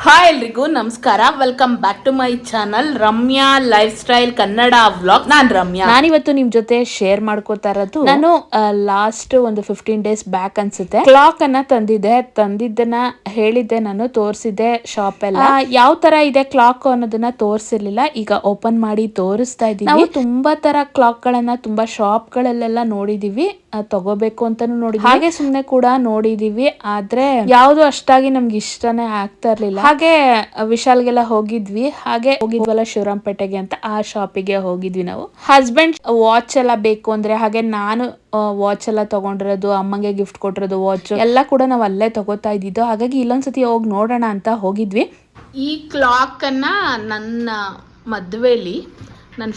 Hi ಎಲ್ರಿಗೂ ನಮಸ್ಕಾರ. Welcome back to my channel Ramya lifestyle Kannada vlog. ನಾನ್ ರಮ್ಯಾ. ನಾನಿವತ್ತು ನಿಮ್ ಜೊತೆ ಶೇರ್ ಮಾಡ್ಕೋತಾ ಇರೋದು, ನಾನು ಲಾಸ್ಟ್ ಒಂದು 15 days ಬ್ಯಾಕ್ ಅನ್ಸುತ್ತೆ ಕ್ಲಾಕ್ ಅನ್ನ ತಂದಿದ್ದನ್ನ ಹೇಳಿದ್ದೆ, ನಾನು ತೋರಿಸಿದ್ದೆ ಶಾಪ್ ಎಲ್ಲ ಯಾವ ತರ ಇದೆ ಕ್ಲಾಕ್ ಅನ್ನೋದನ್ನ ತೋರಿಸಿರ್ಲಿಲ್ಲ. ಈಗ ಓಪನ್ ಮಾಡಿ ತೋರಿಸ್ತಾ ಇದೀವಿ. ನಾವು ತುಂಬಾ ತರ ಕ್ಲಾಕ್ ಗಳನ್ನ ತುಂಬಾ ಶಾಪ್ ಗಳಲ್ಲೆಲ್ಲ ನೋಡಿದೀವಿ, ತಗೋಬೇಕು ಅಂತಾನು ನೋಡಿದ್ವಿ, ಹಾಗೆ ಸುಮ್ನೆ ಕೂಡ ನೋಡಿದೀವಿ. ಆದ್ರೆ ಯಾವ್ದು ಅಷ್ಟಾಗಿ ನಮ್ಗೆ ಇಷ್ಟನೇ ಆಗ್ತಾ ಇರ್ಲಿಲ್ಲ. ಹಾಗೆ ವಿಶಾಲ್ಗೆಲ್ಲ ಹೋಗಿದ್ವಲ್ಲ ಶಿವರಾಂಪೇಟೆಗೆ ಅಂತ, ಆ ಶಾಪಿಗೆ ಹೋಗಿದ್ವಿ ನಾವು. ಹಸ್ಬೆಂಡ್ ವಾಚ್ ಎಲ್ಲ ಬೇಕು ಅಂದ್ರೆ, ಹಾಗೆ ನಾನು ವಾಚ್ ಎಲ್ಲ ತಗೊಂಡಿರೋದು, ಅಮ್ಮಂಗೆ ಗಿಫ್ಟ್ ಕೊಟ್ಟಿರೋದು ವಾಚ್ ಎಲ್ಲ ಕೂಡ ನಾವು ಅಲ್ಲೇ ತಗೋತಾ ಇದ್ದಿದ್ದು. ಹಾಗಾಗಿ ಇಲ್ಲೊಂದ್ಸತಿ ಹೋಗಿ ನೋಡೋಣ ಅಂತ ಹೋಗಿದ್ವಿ. ಈ ಕ್ಲಾಕ್ ಅನ್ನ ನನ್ನ ಮದುವೆಲಿ ನನ್ನ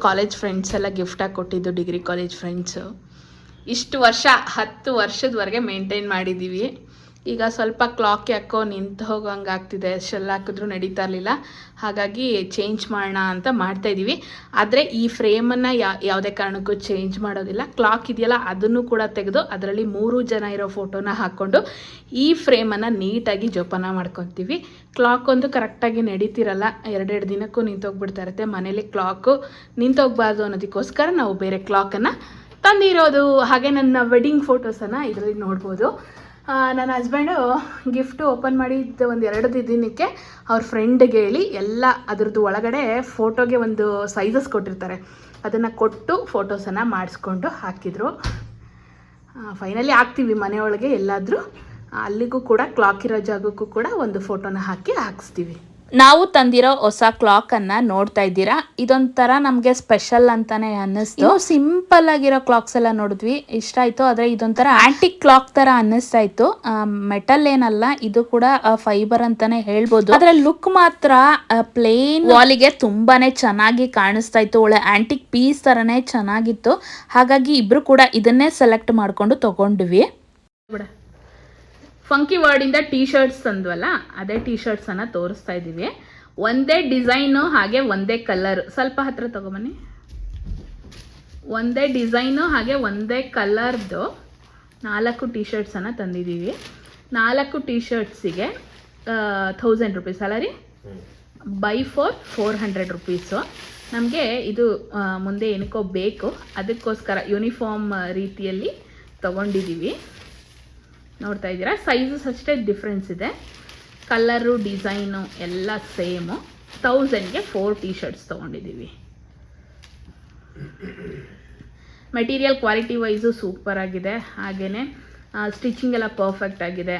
ಕಾಲೇಜ್ ಫ್ರೆಂಡ್ಸ್ ಎಲ್ಲ ಗಿಫ್ಟ್ ಆಗಿ ಕೊಟ್ಟಿದ್ದು. ಡಿಗ್ರಿ ಕಾಲೇಜ್ ಫ್ರೆಂಡ್ಸು ಇಷ್ಟು ವರ್ಷ 10 ವರ್ಷದವರೆಗೆ ಮೇಂಟೈನ್ ಮಾಡಿದ್ದೀವಿ. ಈಗ ಸ್ವಲ್ಪ ಕ್ಲಾಕ್ ಯಾಕೋ ನಿಂತು ಹೋಗೋಂಗೆ ಆಗ್ತಿದೆ, ಶೆಲ್ ಹಾಕಿದ್ರೂ ನಡೀತಾ ಇರಲಿಲ್ಲ. ಹಾಗಾಗಿ ಚೇಂಜ್ ಮಾಡೋಣ ಅಂತ ಮಾಡ್ತಾಯಿದ್ದೀವಿ. ಆದರೆ ಈ ಫ್ರೇಮನ್ನು ಯಾವುದೇ ಕಾರಣಕ್ಕೂ ಚೇಂಜ್ ಮಾಡೋದಿಲ್ಲ. ಕ್ಲಾಕ್ ಇದೆಯಲ್ಲ ಅದನ್ನು ಕೂಡ ತೆಗೆದು ಅದರಲ್ಲಿ 3 ಜನ ಇರೋ ಫೋಟೋನ ಹಾಕ್ಕೊಂಡು ಈ ಫ್ರೇಮನ್ನು ನೀಟಾಗಿ ಜೋಪಾನ ಮಾಡ್ಕೊತೀವಿ. ಕ್ಲಾಕ್ ಒಂದು ಕರೆಕ್ಟಾಗಿ ನಡೀತಿರಲ್ಲ, 2 ದಿನಕ್ಕೂ ನಿಂತೋಗ್ಬಿಡ್ತಾ ಇರುತ್ತೆ. ಮನೇಲಿ ಕ್ಲಾಕು ನಿಂತೋಗ್ಬಾರ್ದು ಅನ್ನೋದಕ್ಕೋಸ್ಕರ ನಾವು ಬೇರೆ ಕ್ಲಾಕನ್ನು ತಂದಿರೋದು. ಹಾಗೆ ನನ್ನ ವೆಡ್ಡಿಂಗ್ ಫೋಟೋಸನ್ನು ಇದರಲ್ಲಿ ನೋಡ್ಬೋದು. ನನ್ನ ಹಸ್ಬೆಂಡು ಗಿಫ್ಟು ಓಪನ್ ಮಾಡಿದ್ದು ಒಂದು 2 ದಿನಕ್ಕೆ ಅವ್ರ ಫ್ರೆಂಡ್ಗೆ ಹೇಳಿ ಎಲ್ಲ ಅದರದ್ದು ಒಳಗಡೆ ಫೋಟೋಗೆ ಒಂದು ಸೈಜಸ್ ಕೊಟ್ಟಿರ್ತಾರೆ, ಅದನ್ನು ಕೊಟ್ಟು ಫೋಟೋಸನ್ನು ಮಾಡಿಸ್ಕೊಂಡು ಹಾಕಿದರು. ಫೈನಲಿ ಹಾಕ್ತೀವಿ ಮನೆಯೊಳಗೆ ಎಲ್ಲಾದರೂ, ಅಲ್ಲಿಗೂ ಕೂಡ ಕ್ಲಾಕ್ ಇರೋ ಜಾಗಕ್ಕೂ ಕೂಡ ಒಂದು ಫೋಟೋನ ಹಾಕಿಸ್ತೀವಿ. ನಾವು ತಂದಿರೋ ಹೊಸ ಕ್ಲಾಕ್ ಅನ್ನ ನೋಡ್ತಾ ಇದ್ದೀರಾ. ಇದೊಂಥರ ನಮ್ಗೆ ಸ್ಪೆಷಲ್ ಅಂತಾನೆ ಅನ್ನಿಸ್ತು. ಸಿಂಪಲ್ ಆಗಿರೋ ಕ್ಲಾಕ್ಸ್ ಎಲ್ಲ ನೋಡಿದ್ವಿ, ಇಷ್ಟ ಆಯ್ತು. ಆದ್ರೆ ಇದೊಂಥರ ಆಂಟಿಕ್ ಕ್ಲಾಕ್ ತರ ಅನ್ನಿಸ್ತಾ ಇತ್ತು. ಮೆಟಲ್ ಏನಲ್ಲ, ಇದು ಕೂಡ ಫೈಬರ್ ಅಂತಾನೆ ಹೇಳ್ಬೋದು. ಆದ್ರೆ ಲುಕ್ ಮಾತ್ರ ಪ್ಲೇನ್ ವಾಲಿಗೆ ತುಂಬಾನೇ ಚೆನ್ನಾಗಿ ಕಾಣಿಸ್ತಾ ಇತ್ತು. ಒಳ್ಳೆ ಆಂಟಿಕ್ ಪೀಸ್ ತರನೇ ಚೆನ್ನಾಗಿತ್ತು. ಹಾಗಾಗಿ ಇಬ್ರು ಕೂಡ ಇದನ್ನೇ ಸೆಲೆಕ್ಟ್ ಮಾಡ್ಕೊಂಡು ತಗೊಂಡ್ವಿ. ಫಂಕಿ ವರ್ಡಿಂದ ಟೀ ಶರ್ಟ್ಸ್ ತಂದ್ವಲ್ಲ, ಅದೇ ಟೀ ಶರ್ಟ್ಸನ್ನು ತೋರಿಸ್ತಾ ಇದ್ದೀವಿ. ಒಂದೇ ಡಿಸೈನು, ಹಾಗೆ ಒಂದೇ ಕಲರ್. ಸ್ವಲ್ಪ ಹತ್ರ ತಗೊಬನ್ನಿ. ಒಂದೇ ಡಿಸೈನು ಹಾಗೆ ಒಂದೇ ಕಲರ್ದು 4 ಟೀ ಶರ್ಟ್ಸನ್ನು ತಂದಿದ್ದೀವಿ. 4 ಟೀ ಶರ್ಟ್ಸಿಗೆ 1000 ರುಪೀಸ್ ಅಲ್ಲ ರೀ, ಬೈ 400 ರುಪೀಸು. ನಮಗೆ ಇದು ಮುಂದೆ ಏನಕ್ಕೋ ಬೇಕು, ಅದಕ್ಕೋಸ್ಕರ ಯೂನಿಫಾರ್ಮ್ ರೀತಿಯಲ್ಲಿ ತಗೊಂಡಿದ್ದೀವಿ. ನೋಡ್ತಾ ಇದ್ದೀರಾ, ಸೈಜಸ್ ಅಷ್ಟೇ ಡಿಫ್ರೆನ್ಸ್ ಇದೆ, ಕಲರು ಡಿಸೈನು ಎಲ್ಲ ಸೇಮು. 1000ಗೆ 4 ಟೀ ಶರ್ಟ್ಸ್ ತೊಗೊಂಡಿದ್ದೀವಿ. ಮೆಟೀರಿಯಲ್ ಕ್ವಾಲಿಟಿ ವೈಸು ಸೂಪರ್ ಆಗಿದೆ, ಹಾಗೆಯೇ ಸ್ಟಿಚಿಂಗ್ ಎಲ್ಲ ಪರ್ಫೆಕ್ಟ್ ಆಗಿದೆ.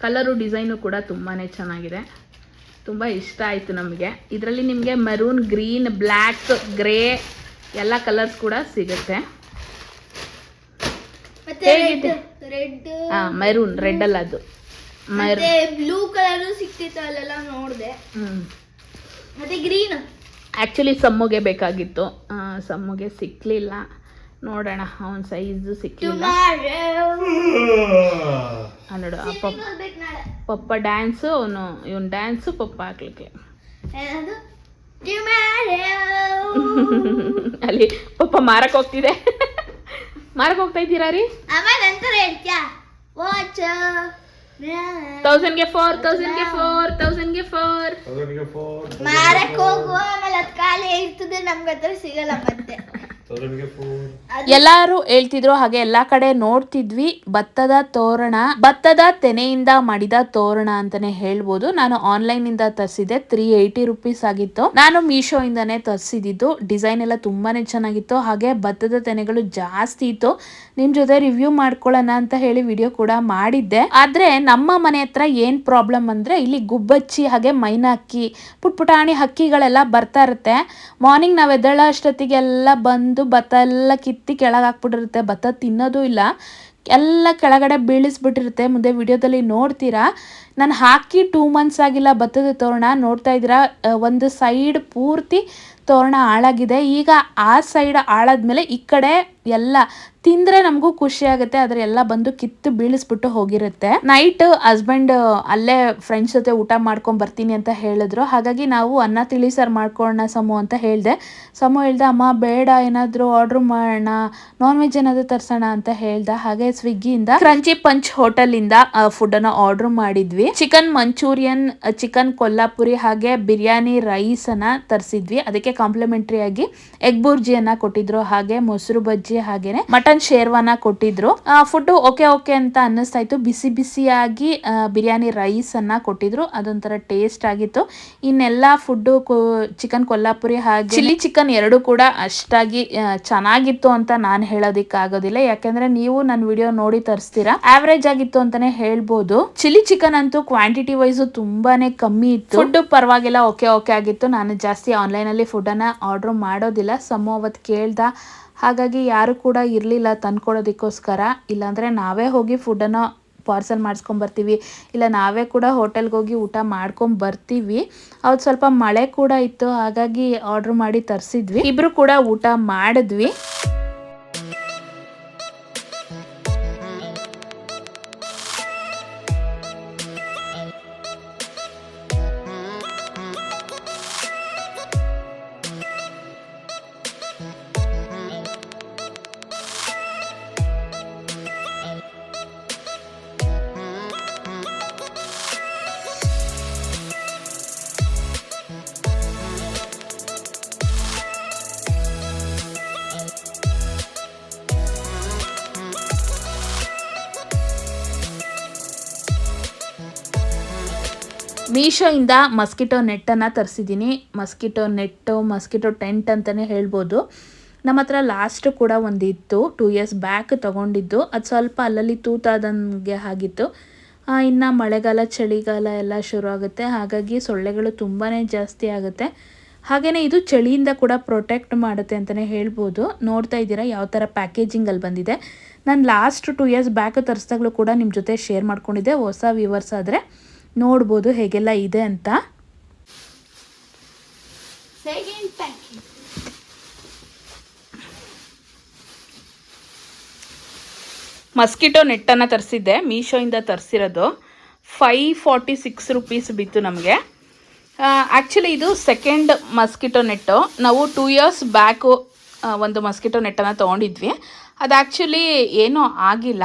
ಕಲರು ಡಿಸೈನು ಕೂಡ ತುಂಬಾ ಚೆನ್ನಾಗಿದೆ, ತುಂಬ ಇಷ್ಟ ಆಯಿತು ನಮಗೆ. ಇದರಲ್ಲಿ ನಿಮಗೆ ಮೆರೂನ್, ಗ್ರೀನ್, ಬ್ಲ್ಯಾಕ್, ಗ್ರೇ ಎಲ್ಲ ಕಲರ್ಸ್ ಕೂಡ ಸಿಗುತ್ತೆ. ಹೇಗಿದೆ? ಮೆರೂನ್, ರೆಡ್ ಅಲ್ಲ, ಅದು ಬ್ಲೂ ಕಲರ್ ಸಿಕ್ತಿತ್ತು ಅಲ್ಲೆಲ್ಲ ನೋಡಿದೆ. ಮತ್ತೆ ಗ್ರೀನ್ ಆ್ಯಕ್ಚುಲಿ ಸಮ್ಮುಗೆ ಬೇಕಾಗಿತ್ತು, ಸಮ್ಮುಗೆ ಸಿಕ್ಕಲಿಲ್ಲ. ನೋಡೋಣ, ಅವನ ಸೈಜು ಸಿಕ್ಕಲಿಲ್ಲ. ನೋಡು, ಪಪ್ಪ ಡ್ಯಾನ್ಸು, ಇವನು ಡ್ಯಾನ್ಸು ಪಪ್ಪ ಹಾಕ್ಲಿಕ್ಕೆ. ಅಲ್ಲಿ ಪಪ್ಪ ಮಾರಕ್ಕೆ ಹೋಗ್ತಿದೆ. ಮಾರಕ್ಕೆ ಹೋಗ್ತಾ ಇದ್ದೀರಾ ರೀ? 1000ಗೆ 4 ಮಾರಕ್ಕೆ ಹೋಗುವ, ಆಮೇಲೆ ಅದು ಖಾಲಿ ಇರ್ತದೆ, ನಮ್ಗೆ ಹತ್ರ ಸಿಗಲ್ಲ ಮತ್ತೆ. ಎಲ್ಲಾರು ಹೇಳ್ತಿದ್ರು, ಹಾಗೆ ಎಲ್ಲಾ ಕಡೆ ನೋಡ್ತಿದ್ವಿ, ಭತ್ತದ ತೋರಣ, ಭತ್ತದ ತೆನೆಯಿಂದ ಮಾಡಿದ ತೋರಣ ಅಂತಾನೆ ಹೇಳ್ಬೋದು. ನಾನು ಆನ್ಲೈನ್ ಇಂದ ತರಿಸಿದೆ, 380 ರುಪೀಸ್ ಆಗಿತ್ತು. ನಾನು ಮೀಶೋ ಇಂದಾನೆ ತರಿಸಿದ್ದು. ಡಿಸೈನ್ ಎಲ್ಲ ತುಂಬಾನೇ ಚೆನ್ನಾಗಿತ್ತು, ಹಾಗೆ ಭತ್ತದ ತೆನೆಗಳು ಜಾಸ್ತಿ ಇತ್ತು. ನಿಮ್ ಜೊತೆ ರಿವ್ಯೂ ಮಾಡ್ಕೊಳ್ಳೋಣ ಅಂತ ಹೇಳಿ ವಿಡಿಯೋ ಕೂಡ ಮಾಡಿದ್ದೆ. ಆದ್ರೆ ನಮ್ಮ ಮನೆ ಹತ್ರ ಏನ್ ಪ್ರಾಬ್ಲಮ್ ಅಂದ್ರೆ, ಇಲ್ಲಿ ಗುಬ್ಬಚ್ಚಿ ಹಾಗೆ ಮೈನಾಕ್ಕಿ ಪುಟ್ಪುಟಾಣಿ ಹಕ್ಕಿಗಳೆಲ್ಲ ಬರ್ತಾ ಇರುತ್ತೆ. ಮಾರ್ನಿಂಗ್ ನಾವ್ ಎದ್ದೇಳೋ ಅಷ್ಟೊತ್ತಿಗೆಲ್ಲ ಬಂದು ಭತ್ತ ಎಲ್ಲ ಕಿತ್ತಿ ಕೆಳಗೆ ಹಾಕ್ಬಿಟ್ಟಿರುತ್ತೆ. ಭತ್ತ ತಿನ್ನೋದು ಇಲ್ಲ, ಎಲ್ಲ ಕೆಳಗಡೆ ಬೀಳಿಸ್ಬಿಟ್ಟಿರುತ್ತೆ. ಮುಂದೆ ವಿಡಿಯೋದಲ್ಲಿ ನೋಡ್ತೀರಾ. ನಾನು ಹಾಕಿ 2 months ಆಗಿಲ್ಲ ಭತ್ತದ ತೋರಣ. ನೋಡ್ತಾ ಇದ್ದೀರಾ, ಒಂದು ಸೈಡ್ ಪೂರ್ತಿ ತೋರಣ ಹಾಳಾಗಿದೆ. ಈಗ ಆ ಸೈಡ್ ಹಾಳಾದ್ಮೇಲೆ ಈ ಕಡೆ ಎಲ್ಲ ತಿಂದರೆ ನಮಗೂ ಖುಷಿ ಆಗುತ್ತೆ, ಆದರೆ ಎಲ್ಲ ಬಂದು ಕಿತ್ತು ಬೀಳಿಸ್ಬಿಟ್ಟು ಹೋಗಿರುತ್ತೆ. ನೈಟ್ ಹಸ್ಬೆಂಡ್ ಅಲ್ಲೇ ಫ್ರೆಂಡ್ಸ್ ಜೊತೆ ಊಟ ಮಾಡ್ಕೊಂಡು ಬರ್ತೀನಿ ಅಂತ ಹೇಳಿದ್ರು. ಹಾಗಾಗಿ ನಾವು ಅನ್ನ ತಿಳಿಸಾರು ಮಾಡ್ಕೊಳ್ಳೋಣ ಸಮು ಅಂತ ಹೇಳಿದೆ. ಸಮು ಹೇಳ್ದೆ, ಅಮ್ಮ ಬೇಡ, ಏನಾದರೂ ಆರ್ಡ್ರ್ ಮಾಡೋಣ, ನಾನ್ ವೆಜ್ ಏನಾದರೂ ತರಿಸೋಣ ಅಂತ ಹೇಳ್ದೆ. ಹಾಗೆ ಸ್ವಿಗ್ಗಿಯಿಂದ ಕ್ರಂಚಿ ಪಂಚ್ ಹೋಟೆಲಿಂದ ಫುಡ್ಡನ್ನು ಆರ್ಡ್ರ್ ಮಾಡಿದ್ವಿ. ಚಿಕನ್ ಮಂಚೂರಿಯನ್, ಚಿಕನ್ ಕೊಲ್ಲಾಪುರಿ ಹಾಗೆ ಬಿರಿಯಾನಿ ರೈಸನ್ನು ತರಿಸಿದ್ವಿ. ಅದಕ್ಕೆ ಕಾಂಪ್ಲಿಮೆಂಟ್ರಿ ಆಗಿ ಎಗ್ ಬುರ್ಜಿಯನ್ನು ಕೊಟ್ಟಿದ್ರು, ಹಾಗೆ ಮೊಸರು ಬಜ್ಜಿ, ಹಾಗೇನೆ ಮಟನ್ ಶೇರ್ವಾನ ಕೊಟ್ಟಿದ್ರು. ಫುಡ್ ಓಕೆ ಅಂತ ಅನ್ನಿಸ್ತಾ ಇತ್ತು. ಬಿಸಿ ಬಿಸಿಯಾಗಿ ಬಿರಿಯಾನಿ ರೈಸ್ ಅನ್ನ ಕೊಟ್ಟಿದ್ರು, ಅದೊಂಥರ ಟೇಸ್ಟ್ ಆಗಿತ್ತು. ಇನ್ನೆಲ್ಲ ಫುಡ್ಡು ಚಿಕನ್ ಕೊಲ್ಲಾಪುರಿ ಹಾಗೆ ಚಿಲ್ಲಿ ಚಿಕನ್ ಎರಡು ಕೂಡ ಅಷ್ಟಾಗಿ ಚೆನ್ನಾಗಿತ್ತು ಅಂತ ನಾನು ಹೇಳೋದಿಕ್ಕೆ ಆಗೋದಿಲ್ಲ, ಯಾಕಂದ್ರೆ ನೀವು ನನ್ನ ವಿಡಿಯೋ ನೋಡಿ ತರಿಸ್ತೀರಾ. ಆವರೇಜ್ ಆಗಿತ್ತು ಅಂತಾನೆ ಹೇಳ್ಬೋದು. ಚಿಲ್ಲಿ ಚಿಕನ್ ಅಂತೂ ಕ್ವಾಂಟಿಟಿ ವೈಸ್ ತುಂಬಾನೇ ಕಮ್ಮಿ ಇತ್ತು. ಫುಡ್ ಪರವಾಗಿಲ್ಲ, ಓಕೆ ಆಗಿತ್ತು. ನಾನು ಜಾಸ್ತಿ ಆನ್ಲೈನ್ ಅಲ್ಲಿ ಫುಡ್ ಅನ್ನ ಆರ್ಡರ್ ಮಾಡೋದಿಲ್ಲ. ಸಮೋ ಅವತ್ತು ಕೇಳ್ದ, ಹಾಗಾಗಿ ಯಾರು ಕೂಡ ಇರಲಿಲ್ಲ ತಂದ್ಕೊಡೋದಕ್ಕೋಸ್ಕರ. ಇಲ್ಲಾಂದರೆ ನಾವೇ ಹೋಗಿ ಫುಡ್ಡನ್ನು ಪಾರ್ಸಲ್ ಮಾಡಿಸ್ಕೊಂಬರ್ತೀವಿ, ಇಲ್ಲ ನಾವೇ ಕೂಡ ಹೋಟೆಲ್ಗೆ ಹೋಗಿ ಊಟ ಮಾಡ್ಕೊಂಬರ್ತೀವಿ. ಅವತ್ತು ಸ್ವಲ್ಪ ಮಳೆ ಕೂಡ ಇತ್ತು, ಹಾಗಾಗಿ ಆರ್ಡ್ರ್ ಮಾಡಿ ತರಿಸಿದ್ವಿ. ಇಬ್ಬರು ಕೂಡ ಊಟ ಮಾಡಿದ್ವಿ. ಮೀಶೋಯಿಂದ ಮಸ್ಕಿಟೋ ನೆಟ್ಟನ್ನು ತರಿಸಿದ್ದೀನಿ. ಮಸ್ಕಿಟೋ ನೆಟ್ಟು, ಮಸ್ಕಿಟೋ ಟೆಂಟ್ ಅಂತಲೇ ಹೇಳ್ಬೋದು. ನಮ್ಮ ಹತ್ರ ಲಾಸ್ಟ್ ಕೂಡ ಒಂದಿತ್ತು, 2 years ಬ್ಯಾಕ್ ತೊಗೊಂಡಿದ್ದು. ಅದು ಸ್ವಲ್ಪ ಅಲ್ಲಲ್ಲಿ ತೂತಾದಂಗೆ ಆಗಿತ್ತು. ಇನ್ನು ಮಳೆಗಾಲ ಚಳಿಗಾಲ ಎಲ್ಲ ಶುರು ಆಗುತ್ತೆ, ಹಾಗಾಗಿ ಸೊಳ್ಳೆಗಳು ತುಂಬಾ ಜಾಸ್ತಿ ಆಗುತ್ತೆ. ಹಾಗೆಯೇ ಇದು ಚಳಿಯಿಂದ ಕೂಡ ಪ್ರೊಟೆಕ್ಟ್ ಮಾಡುತ್ತೆ ಅಂತಲೇ ಹೇಳ್ಬೋದು. ನೋಡ್ತಾ ಇದ್ದೀರಾ ಯಾವ ಥರ ಪ್ಯಾಕೇಜಿಂಗಲ್ಲಿ ಬಂದಿದೆ. ನಾನು ಲಾಸ್ಟ್ 2 years ಬ್ಯಾಕ್ ತರಿಸಿದಾಗಲೂ ಕೂಡ ನಿಮ್ಮ ಜೊತೆ ಶೇರ್ ಮಾಡ್ಕೊಂಡಿದ್ದೆ. ಹೊಸ ವ್ಯೂವರ್ಸ್ ಆದರೆ ನೋಡ್ಬೋದು ಹೇಗೆಲ್ಲ ಇದೆ ಅಂತ. ಮಸ್ಕಿಟೋ ನೆಟ್ಟನ್ನು ತರಿಸಿದ್ದೆ, ಮೀಶೋಯಿಂದ ತರಿಸಿರೋದು. 546 ರೂಪೀಸ್ ಬಿತ್ತು ನಮಗೆ. ಆ್ಯಕ್ಚುಲಿ ಇದು ಸೆಕೆಂಡ್ ಮಸ್ಕಿಟೋ ನೆಟ್ಟು. ನಾವು 2 years ಬ್ಯಾಕು ಒಂದು ಮಸ್ಕಿಟೋ ನೆಟ್ಟನ್ನು ತೊಗೊಂಡಿದ್ವಿ. ಅದು ಆ್ಯಕ್ಚುಲಿ ಏನೂ ಆಗಿಲ್ಲ,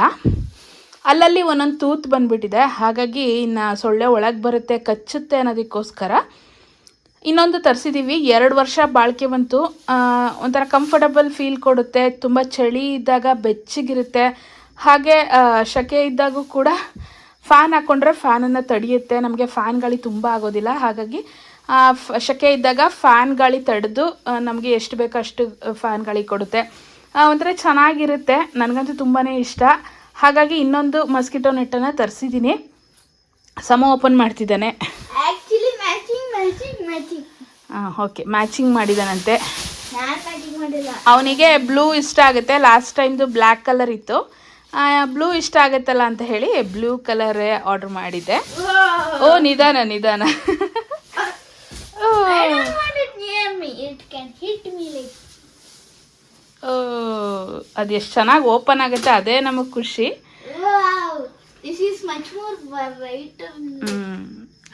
ಅಲ್ಲಲ್ಲಿ ಒಂದೊಂದು ತೂತು ಬಂದುಬಿಟ್ಟಿದೆ. ಹಾಗಾಗಿ ಇನ್ನು ಸೊಳ್ಳೆ ಒಳಗೆ ಬರುತ್ತೆ, ಕಚ್ಚುತ್ತೆ ಅನ್ನೋದಕ್ಕೋಸ್ಕರ ಇನ್ನೊಂದು ತರಿಸಿದ್ದೀವಿ. 2 ವರ್ಷ ಬಾಳಿಕೆ ಬಂತು. ಒಂಥರ ಕಂಫರ್ಟಬಲ್ ಫೀಲ್ ಕೊಡುತ್ತೆ. ತುಂಬ ಚಳಿ ಇದ್ದಾಗ ಬೆಚ್ಚಗಿರುತ್ತೆ, ಹಾಗೆ ಸೆಕೆ ಇದ್ದಾಗೂ ಕೂಡ ಫ್ಯಾನ್ ಹಾಕ್ಕೊಂಡ್ರೆ ಫ್ಯಾನನ್ನು ತಡೆಯುತ್ತೆ. ನಮಗೆ ಫ್ಯಾನ್ ಗಾಳಿ ತುಂಬ ಆಗೋದಿಲ್ಲ, ಹಾಗಾಗಿ ಸೆಕೆ ಇದ್ದಾಗ ಫ್ಯಾನ್ ಗಾಳಿ ತಡೆದು ನಮಗೆ ಎಷ್ಟು ಬೇಕೋ ಅಷ್ಟು ಫ್ಯಾನ್ ಗಾಳಿ ಕೊಡುತ್ತೆ. ಒಂಥರ ಚೆನ್ನಾಗಿರುತ್ತೆ, ನನಗಂತೂ ತುಂಬಾ ಇಷ್ಟ. ಹಾಗಾಗಿ ಇನ್ನೊಂದು ಮಸ್ಕಿಟೋ ನೆಟ್ಟನ್ನು ತರಿಸಿದ್ದೀನಿ. ಸಮ ಓಪನ್ ಮಾಡ್ತಿದ್ದಾನೆ. ಓಕೆ, ಮ್ಯಾಚಿಂಗ್ ಮಾಡಿದ್ದಾನಂತೆ. ಅವನಿಗೆ ಬ್ಲೂ ಇಷ್ಟ ಆಗುತ್ತೆ. ಲಾಸ್ಟ್ ಟೈಮ್ದು ಬ್ಲ್ಯಾಕ್ ಕಲರ್ ಇತ್ತು, ಬ್ಲೂ ಇಷ್ಟ ಆಗುತ್ತಲ್ಲ ಅಂತ ಹೇಳಿ ಬ್ಲೂ ಕಲರೇ ಆರ್ಡರ್ ಮಾಡಿದ್ದೆ. ಓ ನಿಧಾನ ಅದು ಎಷ್ಟು ಚೆನ್ನಾಗಿ ಓಪನ್ ಆಗುತ್ತೆ, ಅದೇ ನಮಗೆ ಖುಷಿ.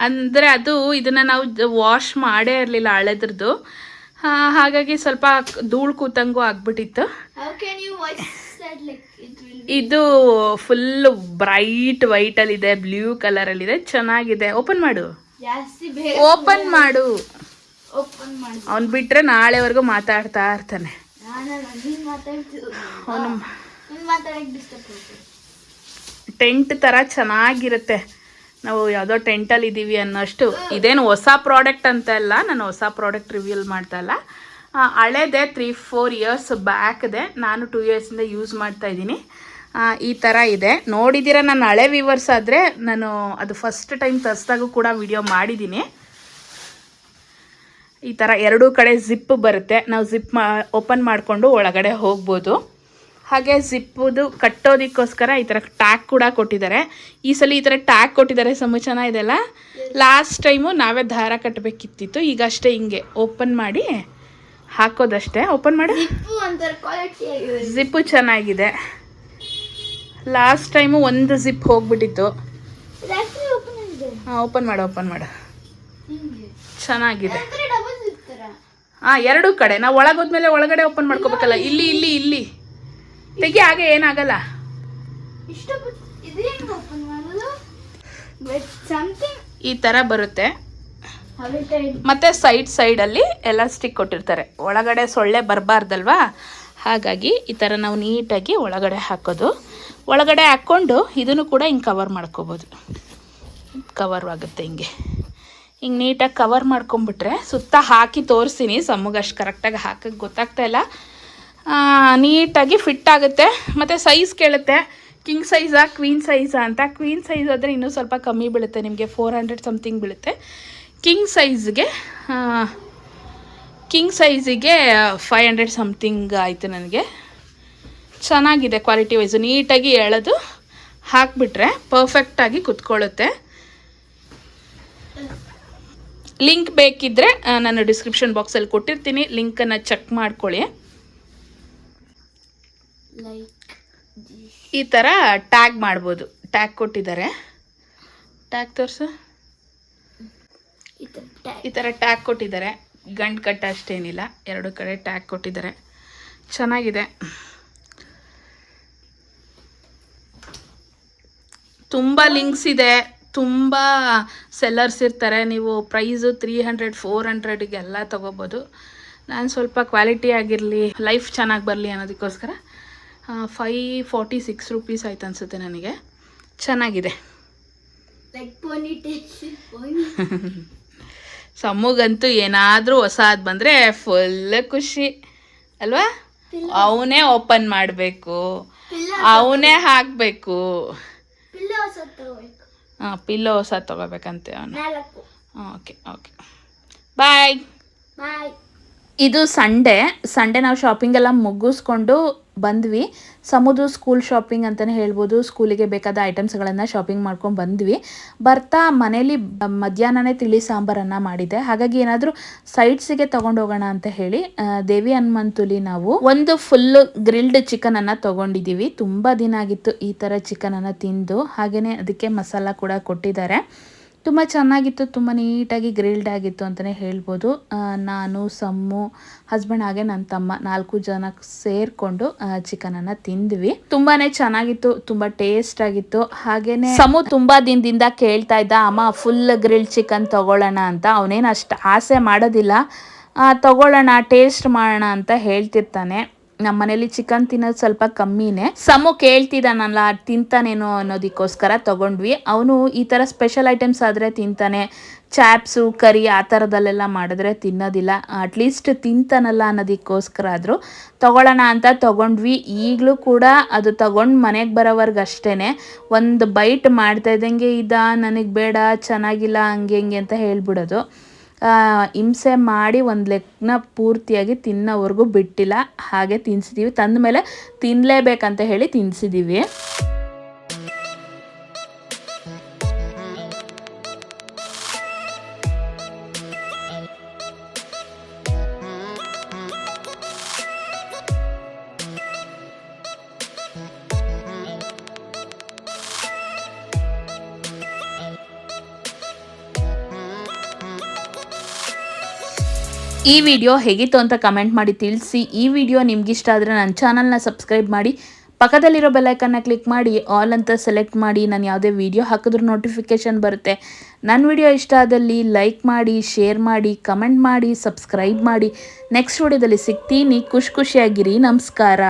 ಅಂದರೆ ಅದು ಇದನ್ನು ನಾವು ವಾಶ್ ಮಾಡೇ ಇರಲಿಲ್ಲ ಹಳೆದ್ರದ್ದು, ಹಾಗಾಗಿ ಸ್ವಲ್ಪ ಧೂಳು ಕೂತಂಗೂ ಆಗ್ಬಿಟ್ಟಿತ್ತು. ಇದು ಫುಲ್ ಬ್ರೈಟ್ ವೈಟಲ್ಲಿದೆ, ಬ್ಲೂ ಕಲರಲ್ಲಿದೆ, ಚೆನ್ನಾಗಿದೆ. ಓಪನ್ ಮಾಡು. ಅವ್ನು ಬಿಟ್ಟರೆ ನಾಳೆವರೆಗೂ ಮಾತಾಡ್ತಾ ಇರ್ತಾನೆ. ಟೆಂಟ್ ಥರ ಚೆನ್ನಾಗಿರುತ್ತೆ. ನಾವು ಯಾವುದೋ ಟೆಂಟಲ್ಲಿ ಇದ್ದೀವಿ ಅನ್ನೋಷ್ಟು. ಇದೇನು ಹೊಸ ಪ್ರಾಡಕ್ಟ್ ಅಂತ ಅಲ್ಲ, ನಾನು ಹೊಸ ಪ್ರಾಡಕ್ಟ್ ರಿವ್ಯೂಲ್ ಮಾಡ್ತಾ ಇಲ್ಲ. ಹಳೇದೆ, 3-4 years ಬ್ಯಾಕ್ದೆ. ನಾನು 2 yearsಯಿಂದ ಯೂಸ್ ಮಾಡ್ತಾ ಇದ್ದೀನಿ. ಈ ಥರ ಇದೆ. ನೋಡಿದ್ದೀರ ನನ್ನ ಹಳೆ ವ್ಯೂವರ್ಸ್ ಆದರೆ, ನಾನು ಅದು ಫಸ್ಟ್ ಟೈಮ್ ತರಿಸಿದಾಗೂ ಕೂಡ ವಿಡಿಯೋ ಮಾಡಿದ್ದೀನಿ. ಈ ಥರ ಎರಡೂ ಕಡೆ ಜಿಪ್ ಬರುತ್ತೆ, ನಾವು ಜಿಪ್ ಓಪನ್ ಮಾಡಿಕೊಂಡು ಒಳಗಡೆ ಹೋಗ್ಬೋದು. ಹಾಗೆ ಜಿಪ್ಪುದು ಕಟ್ಟೋದಕ್ಕೋಸ್ಕರ ಈ ಥರ ಟ್ಯಾಗ್ ಕೂಡ ಕೊಟ್ಟಿದ್ದಾರೆ. ಈ ಸಲ ಈ ಥರ ಟ್ಯಾಗ್ ಕೊಟ್ಟಿದ್ದಾರೆ, ಚೆನ್ನಾಗಿದೆಲ್ಲ. ಲಾಸ್ಟ್ ಟೈಮು ನಾವೇ ದಾರ ಕಟ್ಟಬೇಕಿತ್ತಿತ್ತು, ಈಗ ಅಷ್ಟೇ ಹಿಂಗೆ ಓಪನ್ ಮಾಡಿ ಹಾಕೋದಷ್ಟೇ. ಓಪನ್ ಮಾಡು. ಜಿಪ್ಪು ಒಂಥರ ಕ್ವಾಲಿಟಿ ಆಗಿದೆ. ಜಿಪ್ಪು ಚೆನ್ನಾಗಿದೆ. ಲಾಸ್ಟ್ ಟೈಮು ಒಂದು ಜಿಪ್ ಹೋಗ್ಬಿಟ್ಟಿತ್ತು. ಓಪನ್ ಆಗಿದೆ. ಹಾಂ, ಓಪನ್ ಮಾಡು. ಚೆನ್ನಾಗಿದೆ. ಡಬಲ್ ಜಿಪ್ ತರ. ಹಾಂ, ಎರಡೂ ಕಡೆ. ನಾವು ಒಳಗೋದ್ಮೇಲೆ ಒಳಗಡೆ ಓಪನ್ ಮಾಡ್ಕೋಬೇಕಲ್ಲ. ಇಲ್ಲಿ ತೆಗಿ, ಹಾಗೆ ಏನಾಗಲ್ಲ. ಓಪನ್ ಮಾಡೋದು ಸಮಥಿಂಗ್ ಈ ಥರ ಬರುತ್ತೆ. ಮತ್ತು ಸೈಡಲ್ಲಿ ಎಲಾಸ್ಟಿಕ್ ಕೊಟ್ಟಿರ್ತಾರೆ, ಒಳಗಡೆ ಸೊಳ್ಳೆ ಬರಬಾರ್ದಲ್ವಾ. ಹಾಗಾಗಿ ಈ ಥರ ನಾವು ನೀಟಾಗಿ ಒಳಗಡೆ ಹಾಕೋದು. ಒಳಗಡೆ ಹಾಕ್ಕೊಂಡು ಇದನ್ನು ಕೂಡ ಹಿಂಗೆ ಕವರ್ ಮಾಡ್ಕೋಬೋದು. ಕವರ್ ಆಗುತ್ತೆ ಹಿಂಗೆ ನೀಟಾಗಿ ಕವರ್ ಮಾಡ್ಕೊಂಬಿಟ್ರೆ. ಸುತ್ತ ಹಾಕಿ ತೋರಿಸ್ತೀನಿ. ಸಮ್ಮಗೆ ಅಷ್ಟು ಕರೆಕ್ಟಾಗಿ ಹಾಕಕ್ಕೆ ಗೊತ್ತಾಗ್ತಾ ಇಲ್ಲ. ನೀಟಾಗಿ ಫಿಟ್ ಆಗುತ್ತೆ. ಮತ್ತು ಸೈಜ್ ಕೇಳುತ್ತೆ, ಕಿಂಗ್ ಸೈಜಾ ಕ್ವೀನ್ ಸೈಜಾ ಅಂತ. ಕ್ವೀನ್ ಸೈಜ್ ಆದರೆ ಇನ್ನೂ ಸ್ವಲ್ಪ ಕಮ್ಮಿ ಬೀಳುತ್ತೆ ನಿಮಗೆ, 400 ಸಮಥಿಂಗ್ ಬೀಳುತ್ತೆ. ಕಿಂಗ್ ಸೈಜಿಗೆ 500 ಸಮಥಿಂಗ್ ಆಯಿತು ನನಗೆ. ಚೆನ್ನಾಗಿದೆ ಕ್ವಾಲಿಟಿ ವೈಸು. ನೀಟಾಗಿ ಎಳೆದು ಹಾಕಿಬಿಟ್ರೆ ಪರ್ಫೆಕ್ಟಾಗಿ ಕುತ್ಕೊಳ್ಳುತ್ತೆ. ಲಿಂಕ್ ಬೇಕಿದ್ದರೆ ನಾನು ಡಿಸ್ಕ್ರಿಪ್ಷನ್ ಬಾಕ್ಸಲ್ಲಿ ಕೊಟ್ಟಿರ್ತೀನಿ, ಲಿಂಕನ್ನು ಚೆಕ್ ಮಾಡ್ಕೊಳ್ಳಿ. ಈ ಥರ ಟ್ಯಾಗ್ ಮಾಡ್ಬೋದು. ಟ್ಯಾಗ್ ಕೊಟ್ಟಿದ್ದಾರೆ. ಟ್ಯಾಗ್ ತೋರಿಸು. ಈ ಥರ ಟ್ಯಾಗ್ ಕೊಟ್ಟಿದ್ದಾರೆ. ಗಂಟು ಕಟ್ಟ ಅಷ್ಟೇನಿಲ್ಲ, ಎರಡು ಕಡೆ ಟ್ಯಾಗ್ ಕೊಟ್ಟಿದ್ದಾರೆ. ಚೆನ್ನಾಗಿದೆ. ತುಂಬ ಲಿಂಕ್ಸ್ ಇದೆ, ತುಂಬ ಸೆಲ್ಲರ್ಸ್ ಇರ್ತಾರೆ. ನೀವು ಪ್ರೈಸು 300-400 ಎಲ್ಲ ತೊಗೋಬೋದು. ನಾನು ಸ್ವಲ್ಪ ಕ್ವಾಲಿಟಿ ಆಗಿರಲಿ, ಲೈಫ್ ಚೆನ್ನಾಗಿ ಬರಲಿ ಅನ್ನೋದಕ್ಕೋಸ್ಕರ 546 ರೂಪೀಸ್ ಆಯ್ತು ಅನಿಸುತ್ತೆ ನನಗೆ. ಚೆನ್ನಾಗಿದೆ. ಸಮ್ಮಗಂತೂ ಏನಾದರೂ ಹೊಸದು ಬಂದರೆ ಫುಲ್ ಖುಷಿ ಅಲ್ವಾ. ಅವನೇ ಓಪನ್ ಮಾಡಬೇಕು, ಅವನೇ ಹಾಕಬೇಕು. ಹಾಂ, ಪಿಲ್ಲೋ ಹೊಸ ತೊಗೋಬೇಕಂತೆ ಅವನು. Okay bye. ಇದು ಸಂಡೇ ನಾವು ಶಾಪಿಂಗ್ ಎಲ್ಲ ಮುಗಿಸ್ಕೊಂಡು ಬಂದ್ವಿ. ಸಮುದು ಸ್ಕೂಲ್ ಶಾಪಿಂಗ್ ಅಂತಲೇ ಹೇಳ್ಬೋದು. ಸ್ಕೂಲಿಗೆ ಬೇಕಾದ ಐಟಮ್ಸ್ಗಳನ್ನು ಶಾಪಿಂಗ್ ಮಾಡ್ಕೊಂಡು ಬಂದ್ವಿ. ಬರ್ತಾ ಮನೇಲಿ ಮಧ್ಯಾಹ್ನನೇ ತಿಳಿ ಸಾಂಬಾರನ್ನು ಮಾಡಿದ್ದೆ. ಹಾಗಾಗಿ ಏನಾದರೂ ಸೈಡ್ಸಿಗೆ ತೊಗೊಂಡೋಗೋಣ ಅಂತ ಹೇಳಿ ದೇವಿ ಹನುಮಂತುಲಿ ನಾವು ಒಂದು ಫುಲ್ ಗ್ರಿಲ್ಡ್ ಚಿಕನನ್ನು ತೊಗೊಂಡಿದ್ದೀವಿ. ತುಂಬ ದಿನ ಆಗಿತ್ತು ಈ ಥರ ಚಿಕನನ್ನು ತಿಂದು. ಹಾಗೆಯೇ ಅದಕ್ಕೆ ಮಸಾಲ ಕೂಡ ಕೊಟ್ಟಿದ್ದಾರೆ. ತುಂಬ ಚೆನ್ನಾಗಿತ್ತು, ತುಂಬ ನೀಟಾಗಿ ಗ್ರಿಲ್ಡ್ ಆಗಿತ್ತು ಅಂತಲೇ ಹೇಳ್ಬೋದು. ನಾನು, ಸಮ್ಮು, ಹಸ್ಬೆಂಡ್ ಹಾಗೆ ನನ್ನ ತಮ್ಮ 4 ಜನ ಸೇರಿಕೊಂಡು ಚಿಕನನ್ನು ತಿಂದ್ವಿ. ತುಂಬಾ ಚೆನ್ನಾಗಿತ್ತು, ತುಂಬ ಟೇಸ್ಟ್ ಆಗಿತ್ತು. ಹಾಗೆಯೇ ಸಮ್ಮು ತುಂಬ ದಿನದಿಂದ ಕೇಳ್ತಾ ಇದ್ದ, ಅಮ್ಮ ಫುಲ್ ಗ್ರಿಲ್ಡ್ ಚಿಕನ್ ತೊಗೊಳ್ಳೋಣ ಅಂತ. ಅವನೇನು ಅಷ್ಟು ಆಸೆ ಮಾಡೋದಿಲ್ಲ, ತೊಗೊಳ್ಳೋಣ ಟೇಸ್ಟ್ ಮಾಡೋಣ ಅಂತ ಹೇಳ್ತಿರ್ತಾನೆ. ನಮ್ಮ ಮನೇಲಿ ಚಿಕನ್ ತಿನ್ನೋದು ಸ್ವಲ್ಪ ಕಮ್ಮಿನೇ. ಸಮ್ಮು ಕೇಳ್ತಿದ್ದಾನಲ್ಲ, ತಿಂತಾನೇನೋ ಅನ್ನೋದಕ್ಕೋಸ್ಕರ ತೊಗೊಂಡ್ವಿ. ಅವನು ಈ ಥರ ಸ್ಪೆಷಲ್ ಐಟಮ್ಸ್ ಆದರೆ ತಿಂತಾನೆ, ಚಾಪ್ಸು ಕರಿ ಆ ಥರದಲ್ಲೆಲ್ಲ ಮಾಡಿದ್ರೆ ತಿನ್ನೋದಿಲ್ಲ. ಅಟ್ಲೀಸ್ಟ್ ತಿಂತಾನಲ್ಲ ಅನ್ನೋದಕ್ಕೋಸ್ಕರ ಆದರೂ ತೊಗೊಳ್ಳೋಣ ಅಂತ ತೊಗೊಂಡ್ವಿ. ಈಗಲೂ ಕೂಡ ಅದು ತೊಗೊಂಡು ಮನೆಗೆ ಬರೋವರೆಗೆ ಅಷ್ಟೇ ಒಂದು ಬೈಟ್ ಮಾಡ್ತಾ ಇದ್ದಂಗೆ ನನಗೆ ಬೇಡ, ಚೆನ್ನಾಗಿಲ್ಲ, ಹಂಗೆ ಹಿಂಗೆ ಅಂತ ಹೇಳ್ಬಿಡೋದು. ಹಿಂಸೆ ಮಾಡಿ ಒಂದು ಲೆಕ್ಕನ ಪೂರ್ತಿಯಾಗಿ ತಿನ್ನೋವರೆಗೂ ಬಿಟ್ಟಿಲ್ಲ. ಹಾಗೆ ತಿನ್ನಿಸಿದ್ದೀವಿ. ತಂದ ಮೇಲೆ ತಿನ್ನಲೇಬೇಕಂತ ಹೇಳಿ ತಿನ್ನಿಸಿದ್ದೀವಿ. ಈ ವಿಡಿಯೋ ಹೇಗಿತ್ತು ಅಂತ ಕಮೆಂಟ್ ಮಾಡಿ ತಿಳಿಸಿ. ಈ ವಿಡಿಯೋ ನಿಮ್ಗಿಷ್ಟ ಆದರೆ ನನ್ನ ಚಾನಲ್ನ ಸಬ್ಸ್ಕ್ರೈಬ್ ಮಾಡಿ, ಪಕ್ಕದಲ್ಲಿರೋ ಬೆಲ್ಲೈಕನ್ನ ಕ್ಲಿಕ್ ಮಾಡಿ, ಆಲ್ ಅಂತ ಸೆಲೆಕ್ಟ್ ಮಾಡಿ. ನಾನು ಯಾವುದೇ ವಿಡಿಯೋ ಹಾಕಿದ್ರೂ ನೋಟಿಫಿಕೇಷನ್ ಬರುತ್ತೆ. ನನ್ನ ವಿಡಿಯೋ ಇಷ್ಟ ಆದಲ್ಲಿ ಲೈಕ್ ಮಾಡಿ, ಶೇರ್ ಮಾಡಿ, ಕಮೆಂಟ್ ಮಾಡಿ, ಸಬ್ಸ್ಕ್ರೈಬ್ ಮಾಡಿ. ನೆಕ್ಸ್ಟ್ ವಿಡಿಯೋದಲ್ಲಿ ಸಿಗ್ತೀನಿ. ಖುಷಿಯಾಗಿರಿ. ನಮಸ್ಕಾರ.